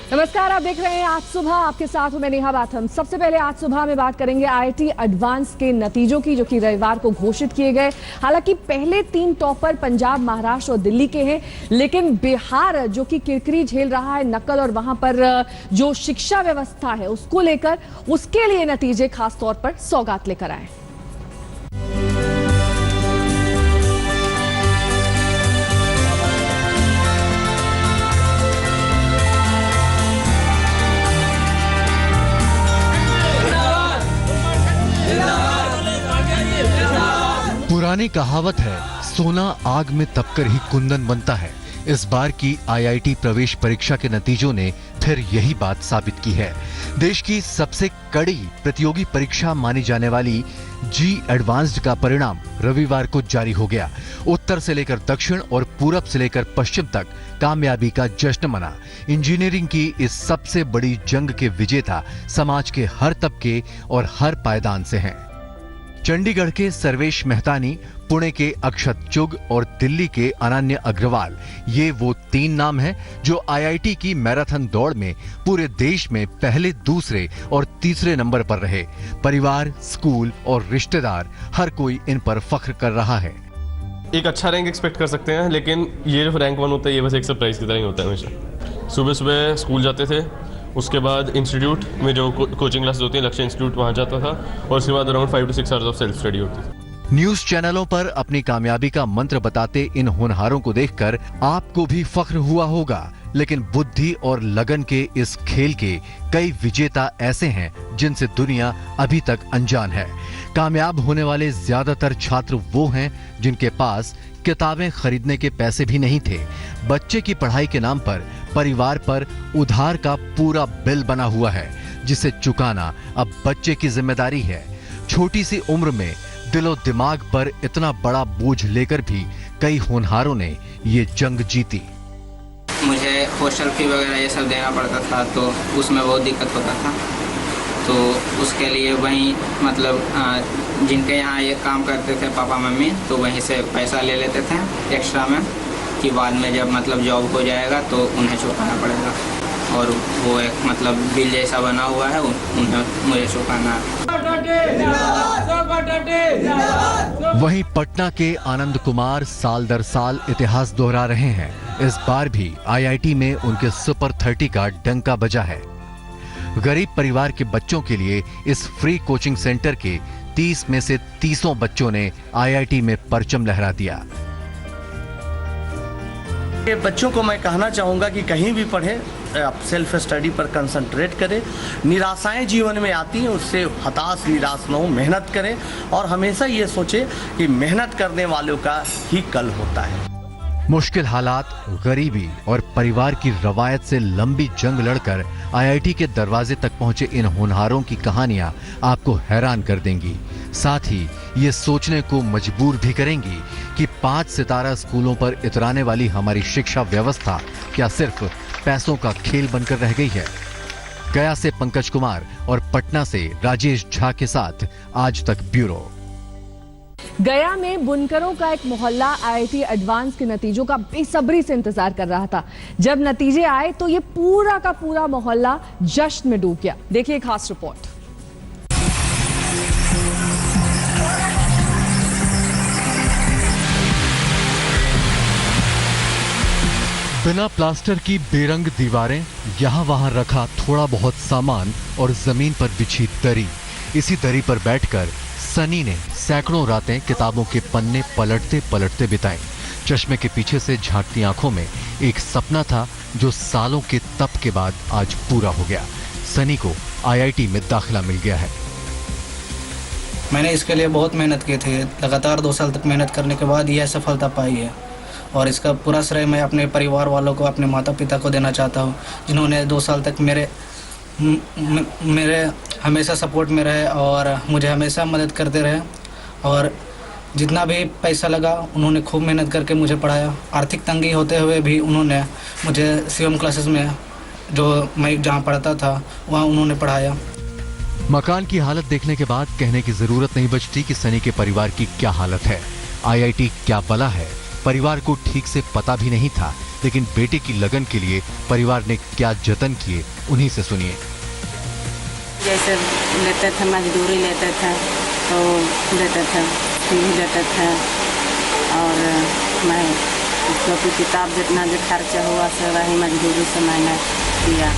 नमस्कार, आप देख रहे हैं आज सुबह। आपके साथ हूं मैं नेहा बाथम। सबसे पहले आज सुबह में बात करेंगे आईआईटी एडवांस के नतीजों की, जो कि रविवार को घोषित किए गए। हालांकि पहले 3 टॉपर पंजाब, महाराष्ट्र और दिल्ली के हैं, लेकिन बिहार जो कि किरकिरी झेल रहा है नकल और वहां पर जो शिक्षा व्यवस्था है उसको लेकर, उसके लिए नतीजे खासतौर पर सौगात लेकर आए। पुरानी कहावत है, सोना आग में तपकर ही कुंदन बनता है। इस बार की आईआईटी प्रवेश परीक्षा के नतीजों ने फिर यही बात साबित की है। देश की सबसे कड़ी प्रतियोगी परीक्षा मानी जाने वाली जी एडवांस्ड का परिणाम रविवार को जारी हो गया। उत्तर से लेकर दक्षिण और पूरब से लेकर पश्चिम तक कामयाबी का जश्न मना। इंजीनियरिंग की इस सबसे बड़ी जंग के विजेता समाज के हर तबके और हर पायदान से हैं। चंडीगढ़ के सर्वेश मेहतानी, पुणे के अक्षत चुग और दिल्ली के अनन्य अग्रवाल, ये वो 3 नाम हैं जो आईआईटी की मैराथन दौड़ में पूरे देश में पहले, दूसरे और तीसरे नंबर पर रहे। परिवार, स्कूल और रिश्तेदार, हर कोई इन पर फख्र कर रहा है। एक अच्छा रैंक एक्सपेक्ट कर सकते हैं, लेकिन ये जो रैंक 1 होता है ये बस एक सरप्राइज की तरह ही होता है। हमेशा सुबह सुबह स्कूल जाते थे, उसके बाद इंस्टीट्यूट में जो कोचिंग क्लासेस होती हैं, लक्ष्य इंस्टीट्यूट, वहाँ जाता था, और उसके बाद around 5 to 6 hours of self study होती थी। न्यूज चैनलों पर अपनी कामयाबी का मंत्र बताते इन होनहारों को देखकर आपको भी फख्र हुआ होगा, लेकिन बुद्धि और लगन के इस खेल के कई विजेता ऐसे हैं जिनसे दुनिया अभी तक अनजान है। कामयाब होने वाले ज्यादातर छात्र वो हैं जिनके पास किताबें खरीदने के पैसे भी नहीं थे। बच्चे की पढ़ाई के नाम पर परिवार पर उधार का पूरा बिल बना हुआ है, जिसे चुकाना अब बच्चे की जिम्मेदारी है। छोटी सी उम्र में दिलो दिमाग पर इतना बड़ा बोझ लेकर भी कई होनहारों ने ये जंग जीती। मुझे हॉस्टल फी वगैरह ये सब देना पड़ता था, तो उसमें बहुत दिक्कत होता था। तो उसके लिए वहीं मतलब जिनके यहाँ ये काम करते थे पापा मम्मी, तो वहीं से पैसा ले लेते थे एक्स्ट्रा में, कि बाद में जब मतलब जॉब हो जाएगा तो उन्हें चुकाना पड़ेगा। और वो एक मतलब बिल जैसा बना हुआ है, उन्हें मुझे चुकाना है। वहीं पटना के आनंद कुमार साल दर साल इतिहास दोहरा रहे हैं। इस बार भी आईआईटी में उनके सुपर 30 का डंका बजा है। गरीब परिवार के बच्चों के लिए इस फ्री कोचिंग सेंटर के 30 में से 30 बच्चों ने आईआईटी में परचम लहरा दिया। बच्चों को मैं कहना चाहूँगा कि कहीं भी पढ़े, आप सेल्फ स्टडी पर कंसंट्रेट करें। निराशाएं जीवन में आती हैं, उससे हताश निराश न हो, मेहनत करें और हमेशा ये सोचें कि मेहनत करने वालों का ही कल होता है। मुश्किल हालात, गरीबी और परिवार की रवायत से लंबी जंग लड़कर आईआईटी के दरवाजे तक पहुंचे इन होनहारों की कहानियां आपको हैरान कर देंगी। साथ ही ये सोचने को मजबूर भी करेंगी कि 5 सितारा स्कूलों पर इतराने वाली हमारी शिक्षा व्यवस्था क्या सिर्फ पैसों का खेल बनकर रह गई है। गया से पंकज कुमार और पटना से राजेश झा के साथ आज तक ब्यूरो। गया में बुनकरों का एक मोहल्ला आईआईटी एडवांस के नतीजों का बेसब्री से इंतजार कर रहा था। जब नतीजे आए तो ये पूरा का पूरा मोहल्ला जश्न में डूब गया। देखिए खास रिपोर्ट। बिना प्लास्टर की बेरंग दीवारें, यहाँ वहाँ रखा थोड़ा बहुत सामान और जमीन पर बिछी दरी। इसी दरी पर बैठकर सनी ने सैकड़ों रातें किताबों के पन्ने पलटते पलटते बिताई। चश्मे के पीछे से झांकती आंखों में एक सपना था जो सालों के तप के बाद आज पूरा हो गया। सनी को आईआईटी में दाखिला मिल गया है। मैंने इसके लिए बहुत मेहनत की थी। लगातार 2 साल तक मेहनत करने के बाद यह सफलता पाई है, और इसका पूरा श्रेय मैं अपने परिवार वालों को, अपने माता पिता को देना चाहता हूँ, जिन्होंने 2 साल तक मेरे हमेशा सपोर्ट में रहे और मुझे हमेशा मदद करते रहे। और जितना भी पैसा लगा उन्होंने खूब मेहनत करके मुझे पढ़ाया। आर्थिक तंगी होते हुए भी उन्होंने मुझे सीएम क्लासेस में, जो मैं जहाँ पढ़ता था वहाँ उन्होंने पढ़ाया। मकान की हालत देखने के बाद कहने की जरूरत नहीं बचती कि सनी के परिवार की क्या हालत है। आईआईटी क्या बला है, परिवार को ठीक से पता भी नहीं था, लेकिन बेटे की लगन के लिए परिवार ने क्या जतन किए, उन्हीं से सुनिए। जैसे लेते थे, मजदूरी लेते थे तो देते थे, टीवी देते थे, और मैं उसको भी किताब जितना जो खर्चा हुआ से वही मजदूरी से मैंने दिया।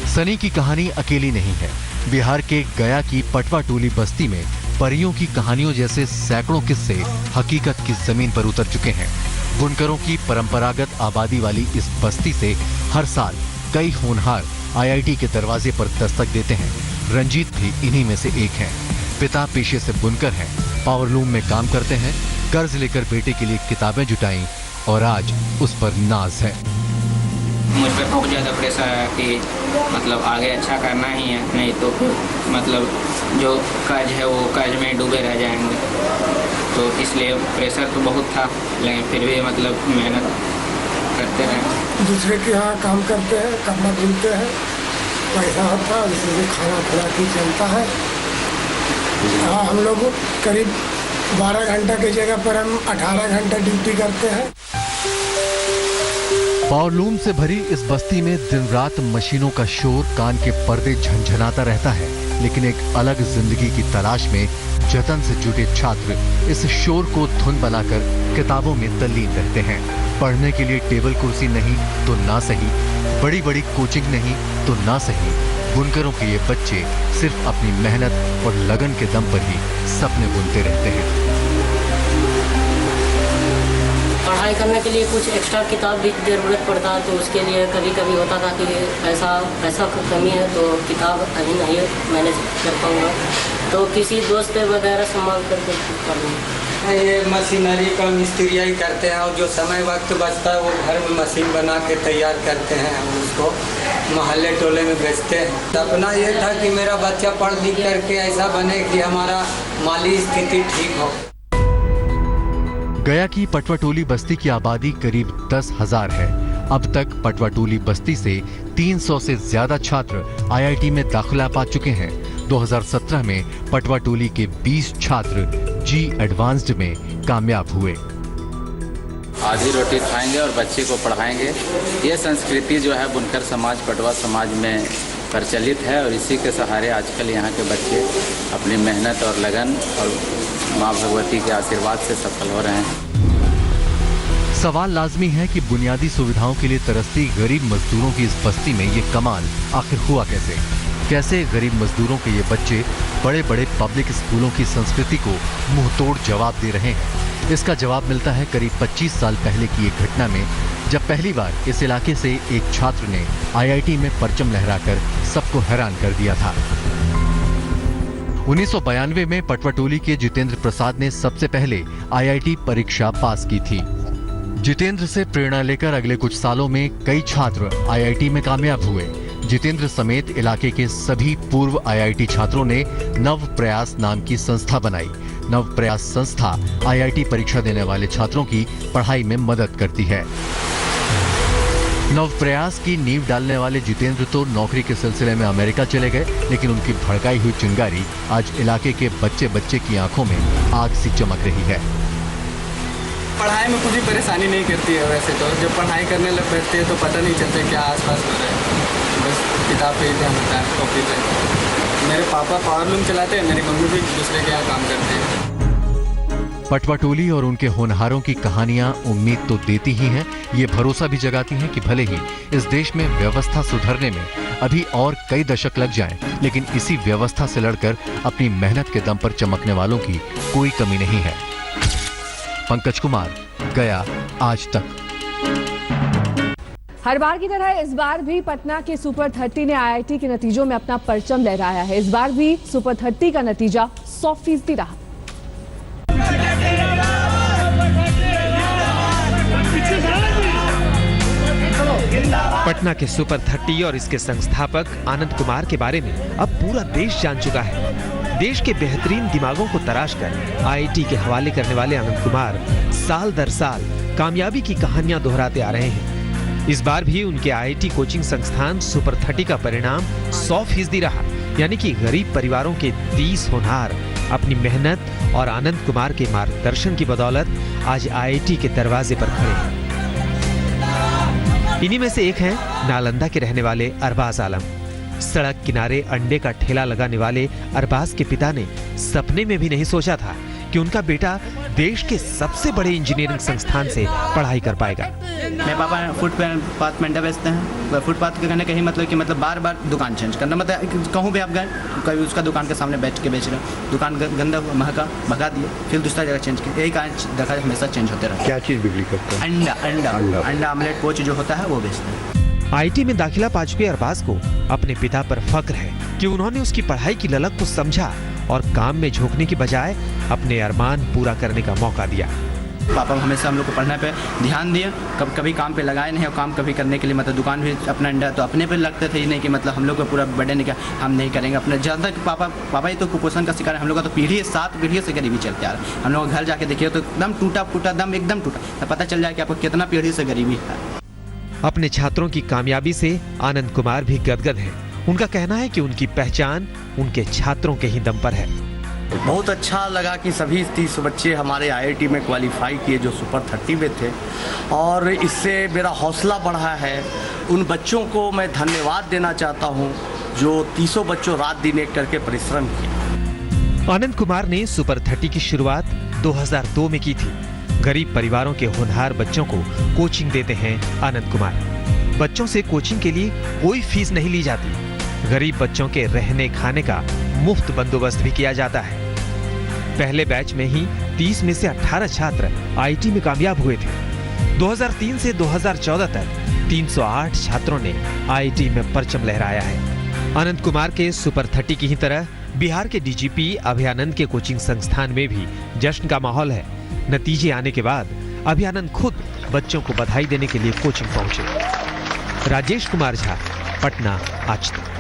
सनी की कहानी अकेली नहीं है। बिहार के गया की पटवा टोली बस्ती में परियों की कहानियों जैसे सैकड़ों किस्से हकीकत की जमीन पर उतर चुके हैं। बुनकरों की परंपरागत आबादी वाली इस बस्ती से हर साल कई होनहार आईआईटी के दरवाजे पर दस्तक देते हैं। रंजीत भी इन्हीं में से एक हैं। पिता पेशे से बुनकर हैं, पावरलूम में काम करते हैं, कर्ज लेकर बेटे के लिए किताबें जुटाई और आज उस पर नाज है। मुझ पर बहुत ज़्यादा प्रेशर है कि मतलब आगे अच्छा करना ही है, नहीं तो फिर मतलब जो कर्ज है वो कर्ज में डूबे रह जाएंगे। तो इसलिए प्रेशर तो बहुत था, लेकिन फिर भी मतलब मेहनत करते रहे। दूसरे के यहाँ काम करते हैं, कपड़ा बुनते हैं, पैसा आता है, इसलिए खाना खुला के चलता है। हाँ, हम लोग करीब 12 घंटा की जगह पर हम 18 घंटा ड्यूटी करते हैं। पावरलूम से भरी इस बस्ती में दिन रात मशीनों का शोर, कान के पर्दे झनझनाता रहता है। लेकिन एक अलग जिंदगी की तलाश में जतन से जुटे छात्र इस शोर को धुन बनाकर किताबों में तल्लीन रहते हैं। पढ़ने के लिए टेबल कुर्सी नहीं तो ना सही, बड़ी बड़ी कोचिंग नहीं तो ना सही, बुनकरों के ये बच्चे सिर्फ अपनी मेहनत और लगन के दम पर ही सपने बुनते रहते हैं। पढ़ाई करने के लिए कुछ एक्स्ट्रा किताब भी ज़रूरत पड़ता है, तो उसके लिए कभी कभी होता था कि पैसा की कमी है तो किताब अभी नहीं मैनेज कर पाऊँगा, तो किसी दोस्त वगैरह से मांग करके कर लूँगा। ये मशीनरी का मिस्त्रियाँ करते हैं और जो समय वक्त बचता है वो घर में मशीन बना के तैयार करते हैं, हम उसको मोहल्ले टोले में बेचते हैं। सपना ये था कि मेरा बच्चा पढ़ लिख करके ऐसा बने कि हमारा माली स्थिति ठीक हो। गया की पटवाटोली बस्ती की आबादी करीब 10,000 है। अब तक पटवाटोली बस्ती से 300 से ज्यादा छात्र आईआईटी में दाखिला पा चुके हैं। 2017 में पटवाटोली के 20 छात्र जी एडवांस्ड में कामयाब हुए। आधी रोटी खाएंगे और बच्चे को पढ़ाएंगे, ये संस्कृति जो है बुनकर समाज, पटवा समाज में प्रचलित है और इसी के सहारे आजकल यहाँ के बच्चे अपनी मेहनत और लगन और माँ भगवती के आशीर्वाद से सफल हो रहे हैं। सवाल लाजमी है कि बुनियादी सुविधाओं के लिए तरसती गरीब मजदूरों की इस बस्ती में ये कमाल आखिर हुआ कैसे? कैसे गरीब मजदूरों के ये बच्चे बड़े बड़े पब्लिक स्कूलों की संस्कृति को मुंहतोड़ जवाब दे रहे हैं? इसका जवाब मिलता है करीब 25 साल पहले की एक घटना में, जब पहली बार इस इलाके से एक छात्र ने आईआईटी में परचम लहराकर सबको हैरान कर दिया था। 1992 में पटवाटोली के जितेंद्र प्रसाद ने सबसे पहले आईआईटी परीक्षा पास की थी। जितेंद्र से प्रेरणा लेकर अगले कुछ सालों में कई छात्र आईआईटी में कामयाब हुए। जितेंद्र समेत इलाके के सभी पूर्व आईआईटी छात्रों ने नव प्रयास नाम की संस्था बनाई। नव प्रयास संस्था आईआईटी परीक्षा देने वाले छात्रों की पढ़ाई में मदद करती है। नव प्रयास की नींव डालने वाले जितेंद्र तो नौकरी के सिलसिले में अमेरिका चले गए, लेकिन उनकी भड़काई हुई चिंगारी आज इलाके के बच्चे बच्चे की आंखों में आग सी चमक रही है। पढ़ाई में कुछ भी परेशानी नहीं करती है। वैसे तो जब पढ़ाई करने लग बैठते हैं तो पता नहीं चलता क्या आसपास हो रहा है, बस किताब पे ध्यान होता है, कॉपी पे। मेरे पापा पावरलूम चलाते हैं, मेरी मम्मी भी दूसरे के यहाँ काम करते हैं। पटवाटोली और उनके होनहारों की कहानियां उम्मीद तो देती ही हैं, ये भरोसा भी जगाती हैं कि भले ही इस देश में व्यवस्था सुधरने में अभी और कई दशक लग जाएं, लेकिन इसी व्यवस्था से लड़कर अपनी मेहनत के दम पर चमकने वालों की कोई कमी नहीं है। पंकज कुमार, गया, आज तक। हर बार की तरह इस बार भी पटना के सुपर 30 ने आईआईटी के नतीजों में अपना परचम लहराया है। इस बार भी सुपर 30 का नतीजा 100% रहा। पटना के सुपर 30 और इसके संस्थापक आनंद कुमार के बारे में अब पूरा देश जान चुका है। देश के बेहतरीन दिमागों को तराश कर आईआईटी के हवाले करने वाले आनंद कुमार साल दर साल कामयाबी की कहानियां दोहराते आ रहे हैं। इस बार भी उनके आईआईटी कोचिंग संस्थान सुपर 30 का परिणाम 100% रहा, यानी कि गरीब परिवारों के 30 होनहार अपनी मेहनत और आनंद कुमार के मार्गदर्शन की बदौलत आज आईआईटी के दरवाजे पर खड़े हैं। इन्हीं में से एक हैं नालंदा के रहने वाले अरबाज आलम। सड़क किनारे अंडे का ठेला लगाने वाले अरबाज के पिता ने सपने में भी नहीं सोचा था कि उनका बेटा देश के सबसे बड़े इंजीनियरिंग संस्थान से पढ़ाई कर पाएगा। मेरे पापा फुटपाथ में अंडा बेचते हैं। फुटपाथ के कहने का ही मतलब कि बार बार दुकान चेंज करना, मतलब कहूँ भी आप गए कभी उसका दुकान के सामने बैठ के बेच रहे, दुकान गंदा महका भगा दिए, फिर दूसरा जगह चेंज किया। यही कारण देखा हमेशा चेंज होते रहे। क्या चीज़ बिक्री करते हैं? अंडा आमलेट पोच जो होता है वो बेचते हैं। आईटी में दाखिला पा चुके अरबाज को अपने पिता पर फक्र है कि उन्होंने उसकी पढ़ाई की ललक को समझा और काम में झोंकने की बजाय अपने अरमान पूरा करने का मौका दिया। पापा हमेशा हम लोग को पढ़ने पे ध्यान दिए, कभी काम पे लगाए नहीं और काम कभी करने के लिए मतलब दुकान भी अपना अंडा तो अपने पे लगते थे ही नहीं कि मतलब हम लोग को पूरा बर्डन क्या हम नहीं करेंगे अपने। ज़्यादा पापा ही तो कुपोषण का शिकार है। हम लोग का तो पीढ़ी 7 पीढ़ियों से गरीबी चलते आ रहा है। हम लोग घर जाके देखिए तो एकदम टूटा फूटा दम एकदम टूटा, तो पता चल जाए कि आपको कितना पीढ़ी से गरीबी है। अपने छात्रों की कामयाबी से आनंद कुमार भी गदगद है। उनका कहना है कि उनकी पहचान उनके छात्रों के ही दम पर है। बहुत अच्छा लगा कि सभी 30 बच्चे हमारे आईआईटी में क्वालिफाई किए जो सुपर 30 में थे, और इससे मेरा हौसला बढ़ा है। उन बच्चों को मैं धन्यवाद देना चाहता हूं जो 30 बच्चों रात दिन एक करके परिश्रम किया। आनंद कुमार ने सुपर 30 की शुरुआत 2002 में की थी। गरीब परिवारों के होनहार बच्चों को कोचिंग देते हैं आनंद कुमार। बच्चों से कोचिंग के लिए कोई फीस नहीं ली जाती। गरीब बच्चों के रहने खाने का मुफ्त बंदोबस्त भी किया जाता है। पहले बैच में ही 30 में से 18 छात्र आईटी में कामयाब हुए थे। 2003 से 2014 तक 308 छात्रों ने आईटी में परचम लहराया है। आनंद कुमार के सुपर 30 की ही तरह बिहार के डीजीपी अभयानंद के कोचिंग संस्थान में भी जश्न का माहौल है। नतीजे आने के बाद अभयानंद खुद बच्चों को बधाई देने के लिए कोचिंग पहुंचे। राजेश कुमार झा, पटना, आज तक।